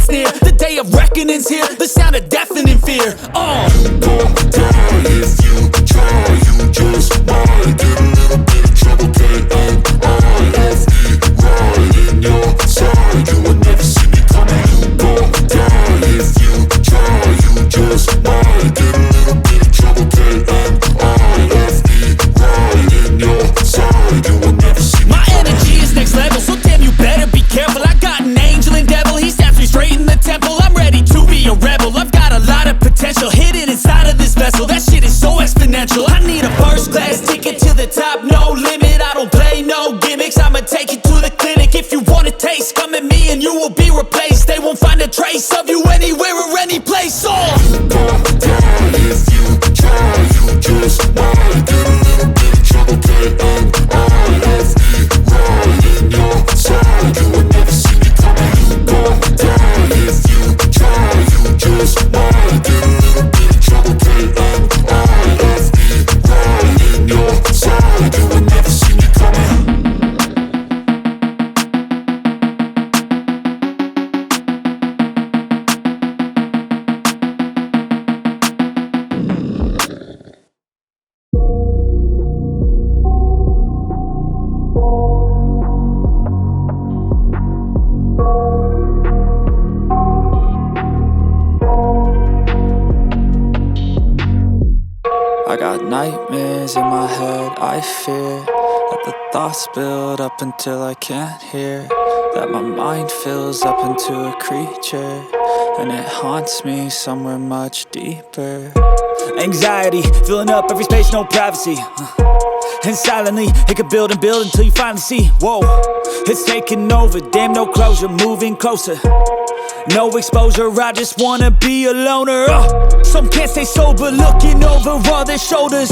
it's near. The day of reckoning's here, the sound of deafening fear. You gon' die if you try. You just might get a little bit of trouble. K-N-I-F-E, right in your side. You will never see me coming. You gon' die if you try. You just might get a little bit of trouble. K-N-I-F-E, right in your side. You will never see me My coming. energy is next level, so damn you better be careful. I got an angel and devil, he snaps me straight in the temple. I'm ready to be a rebel, I've got a lot of potential hidden inside of this vessel. That shit is so exponential. I need a first class ticket to the top, no limit. I don't play no gimmicks, I'ma take you to the clinic. If you want a taste, come at me and you will be replaced. They won't find a trace of you anywhere or any place. You gon' die if you try. You just might get a little bit of trouble. K-N-I-F-E, right in your side. You will never see me coming. You gon' die if you try. You just might get a little bit of trouble. K-N-I-F-E, right in your side. You will never see me coming. I got nightmares in my head, I fear that the thoughts build up until I can't hear, that my mind fills up into a creature, and it haunts me somewhere much deeper. Anxiety, filling up every space, no privacy. And silently, it could build and build until you finally see. Whoa, it's taking over, damn no closure, moving closer. No exposure, I just wanna be a loner. Some can't stay sober, looking over all their shoulders,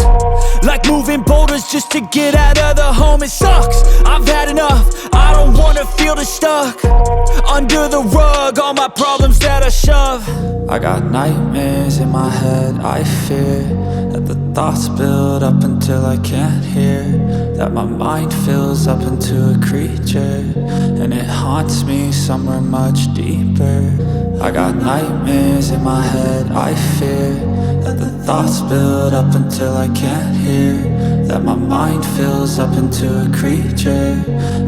like moving boulders just to get out of the home. It sucks, I've had enough, I don't wanna feel the stuck under the rug, all my problems that I shove. I got nightmares in my head, I fear that the thoughts build up until I can't hear, that my mind fills up into a creature, and it haunts me somewhere much deeper. I got nightmares in my head, I fear that the thoughts build up until I can't hear, that my mind fills up into a creature,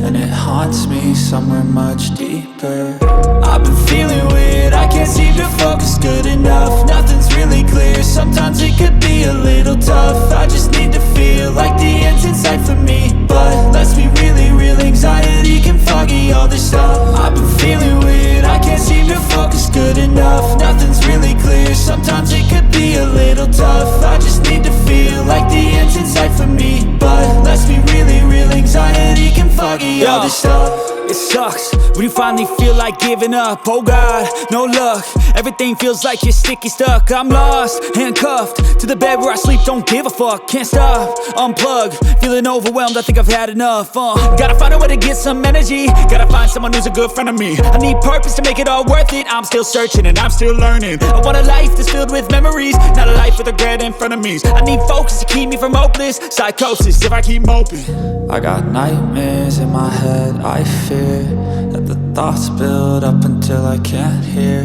and it haunts me somewhere much deeper. I've been feeling weird, I can't seem to focus good enough. Nothing's really clear, sometimes it could be a little tough. I just need to feel like the end's in sight for me, but let's be really real, anxiety can foggy all this stuff. I've been feeling weird, I can't seem to focus good enough. Nothing's really clear, sometimes it could be a little tough. I just need to feel like the end's in sight for me, but let's be really real, anxiety can foggy all this stuff. It sucks when you finally feel like giving up. Oh God, no luck, everything feels like you're sticky stuck. I'm lost, handcuffed to the bed where I sleep, don't give a fuck. Can't stop, unplug, feeling overwhelmed, I think I've had enough. Gotta find a way to get some energy, gotta find someone who's a good friend of me. I need purpose to make it all worth it, I'm still searching and I'm still learning. I want a life that's filled with memories, not a life with regret and frenemies. I need focus to keep me from hopeless psychosis if I keep moping. I got nightmares in my head, I fear that the thoughts build up until I can't hear,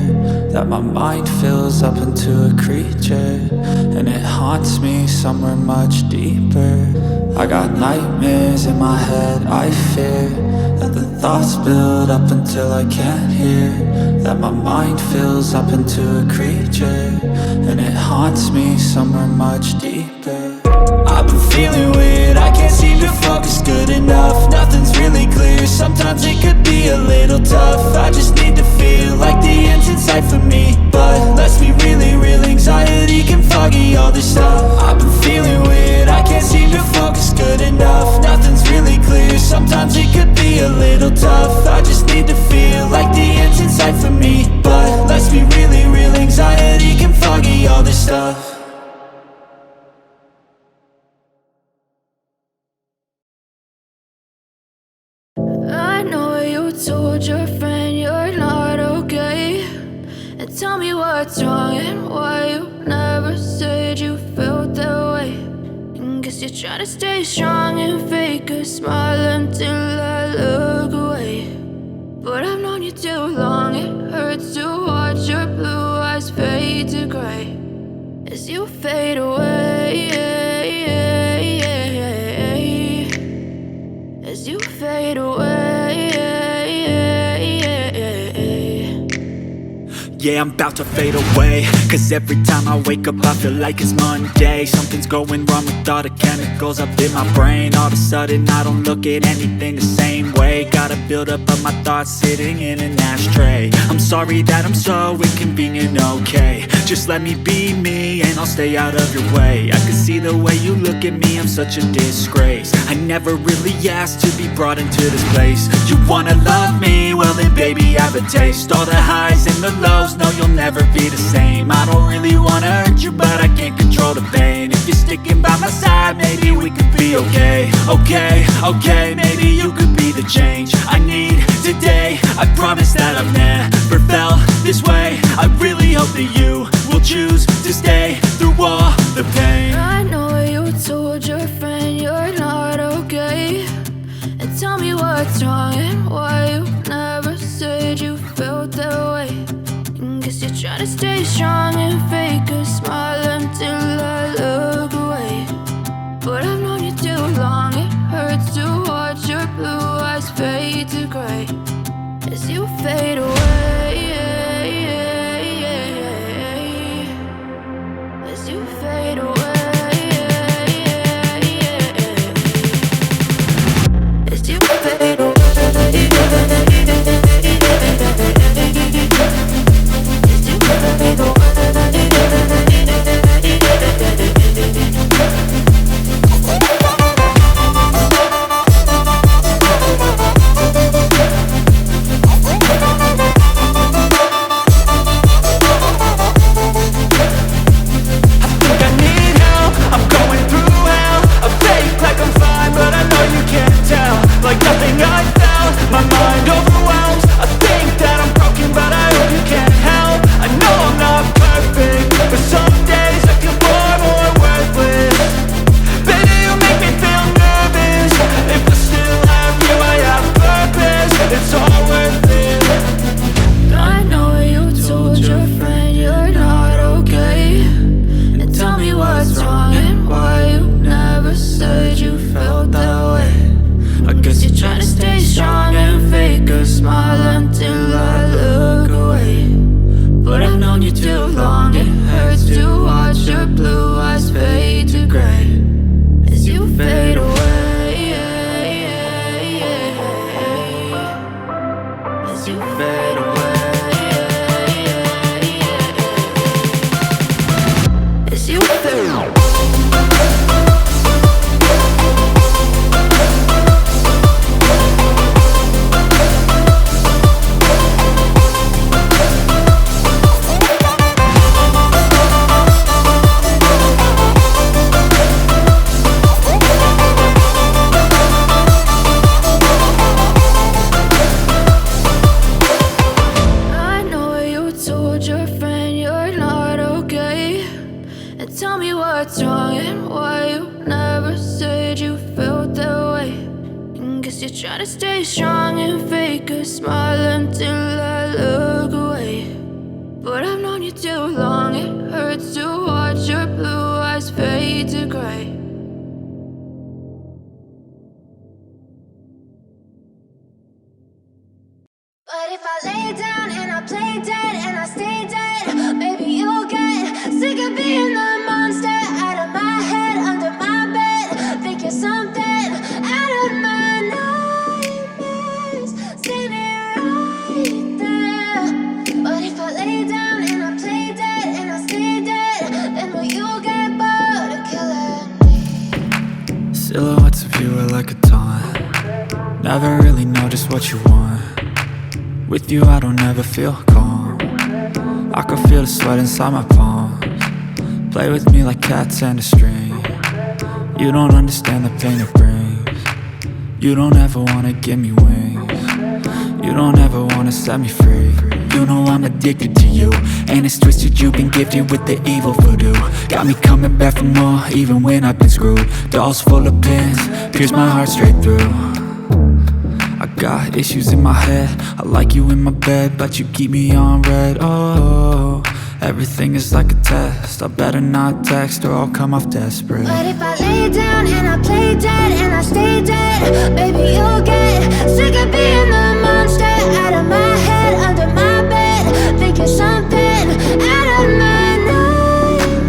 that my mind fills up into a creature, and it haunts me somewhere much deeper. I got nightmares in my head, I fear that the thoughts build up until I can't hear, that my mind fills up into a creature, and it haunts me somewhere much deeper. I've been feeling weird, I can't seem to focus good enough. Nothing's really clear, sometimes it could be a little tough. I just need to feel like the end's in sight for me, but let's be really real, anxiety can foggy all this stuff. I've been feeling weird, I can't seem to focus good enough. Nothing's really clear, sometimes it could be a little tough. I just need to feel like the end's in sight for me, but let's be really real, anxiety can foggy all this stuff. I know you told your friend you're not okay, and tell me what's wrong and why you never said you felt that way. And guess you're trying to stay strong and fake a smile until I look away. But I've known you too long, it hurts to fade away, as you fade away. Yeah, I'm about to fade away, cause every time I wake up I feel like it's Monday. Something's going wrong with all the chemicals up in my brain. All of a sudden I don't look at anything the same way. Gotta build up of my thoughts sitting in an ashtray. I'm sorry that I'm so inconvenient, okay. Just let me be me and I'll stay out of your way. I can see the way you look at me, I'm such a disgrace. I never really asked to be brought into this place. You wanna love me? Well then baby I have a taste. All the highs and the lows, no you'll never be the same. I don't really wanna hurt you but I can't control the pain. If you're sticking by my side maybe we could be okay. Okay, maybe you could be the change I need today. I promise that I've never felt this way. I really hope that you will choose to stay through all the pain. I know you told your friend you're not okay, and tell me what's wrong and why you never said you felt that way. Guess you're trying to stay strong and fake a smile until I look away. But I've known you too long, it hurts to watch your blue eyes fade to gray as you fade away, as you fade away, as you fade away. But if I lay down and I play dead and I stay dead, maybe you'll get sick of being the monster out of my head, under my bed. Think you're something out of my nightmares, standing right there. But if I lay down and I play dead and I stay dead, then will you get bored of killing me? Silhouettes of you are like a taunt. Never really know just what you want. With you I don't ever feel calm. I can feel the sweat inside my palms. Play with me like cats and a string. You don't understand the pain it brings. You don't ever wanna give me wings. You don't ever wanna set me free. You know I'm addicted to you, and it's twisted, you've been gifted with the evil voodoo. Got me coming back for more, even when I've been screwed. Dolls full of pins, pierce my heart straight through. I got issues in my head, I like you in my bed, but you keep me on red. Oh, Everything is like a test. I better not text or I'll come off desperate. But if I lay down and I play dead and I stay dead, baby, you'll get sick of being the monster out of my head, under my bed. Think you're something out of my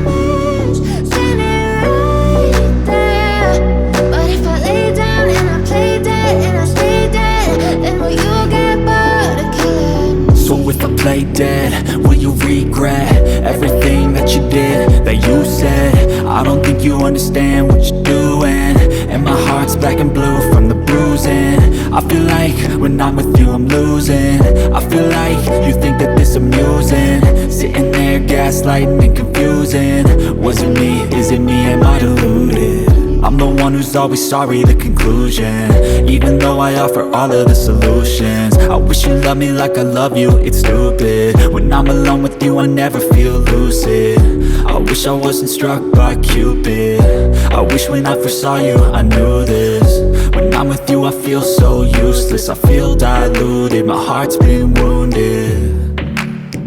nightmares, standing right there. But if I lay down and I play dead and I stay dead, then will you get bored of killing me? So if I play dead, will you regret everything that you did, that you said? I don't think you understand what you're doing, and my heart's black and blue from the bruising. I feel like when I'm with you I'm losing. I feel like you think that this amusing, sitting there gaslighting and confusing. Was it me? Is it me? Am I deluded? I'm the one who's always sorry, the conclusion, even though I offer all of the solutions. I wish you loved me like I love you, it's stupid. When I'm alone with you I never feel lucid. I wish I wasn't struck by Cupid. I wish when I first saw you I knew this. When I'm with you I feel so useless, I feel diluted, my heart's been wounded.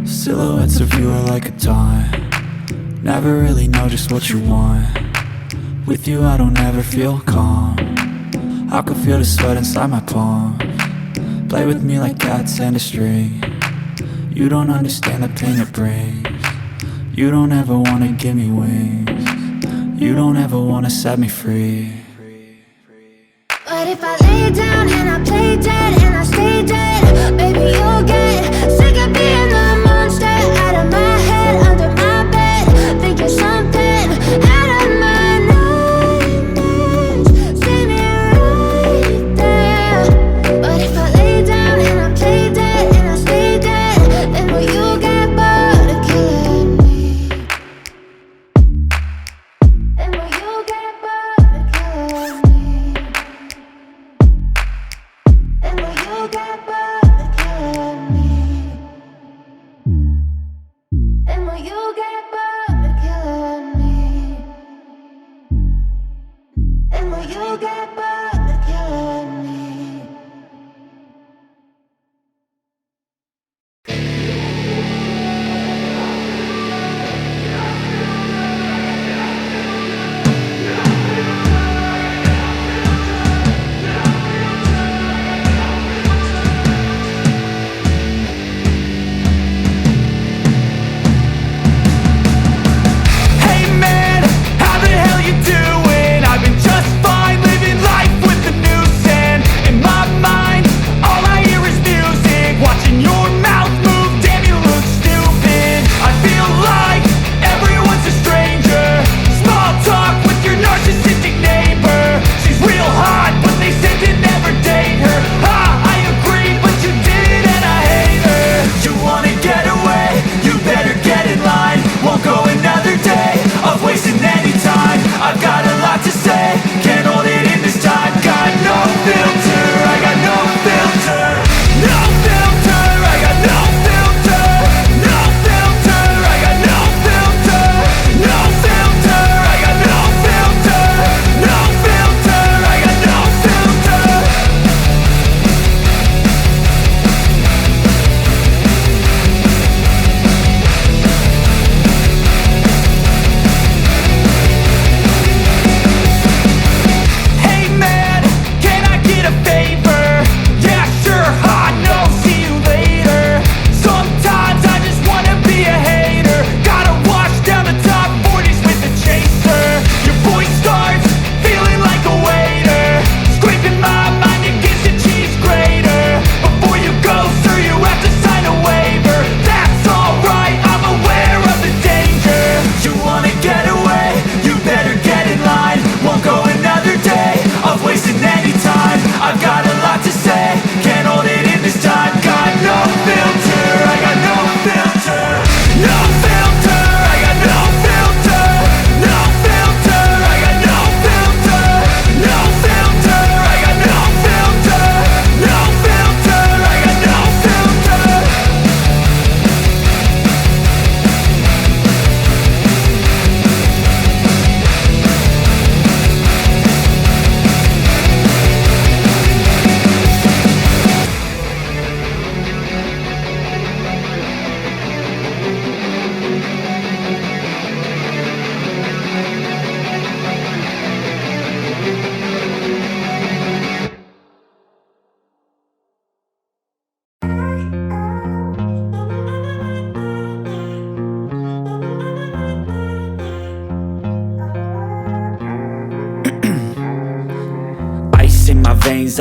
Silhouettes of you are like a taunt, never really know just what you want. With you I don't ever feel calm, I can feel the sweat inside my palm. Play with me like cats and a string. You don't understand the pain it brings. You don't ever wanna give me wings. You don't ever wanna set me free. But if I lay down and I play dead and I stay dead, baby, you'll get sick of being the monster out of my head, under my bed. Think you're something out of my nightmares, standing right there. But if I lay down and I play dead and I stay dead, then will you get bored of killing me? Then will you get bored of killing me? Then will you get bored of killing me?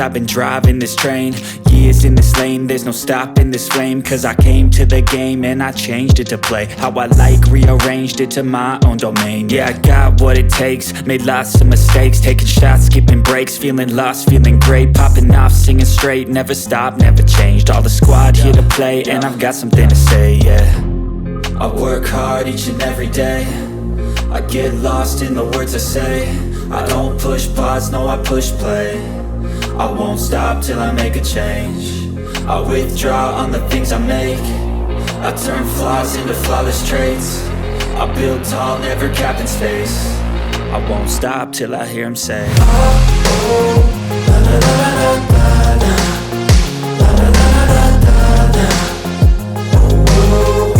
I've been driving this train. Years in this lane, there's no stopping this flame. Cause I came to the game and I changed it to play how I like, rearranged it to my own domain. Yeah, I got what it takes, made lots of mistakes, taking shots, skipping breaks, feeling lost, feeling great, popping off, singing straight, never stopped, never changed. All the squad here to play, and I've got something to say, yeah. I work hard each and every day, I get lost in the words I say. I don't push pause, no I push play. I won't stop till I make a change. I withdraw on the things I make. I turn flaws into flawless traits. I build tall, never capped in space. I won't stop till I hear him say, oh, oh, la la la la la la, la la la la la la, oh, oh,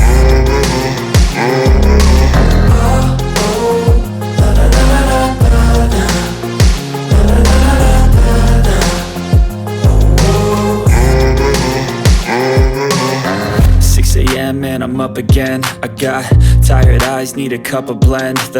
oh, la la la la la la, la la la la la, oh, 6 a.m. and I'm up again. I got tired eyes, need a cup of blend. The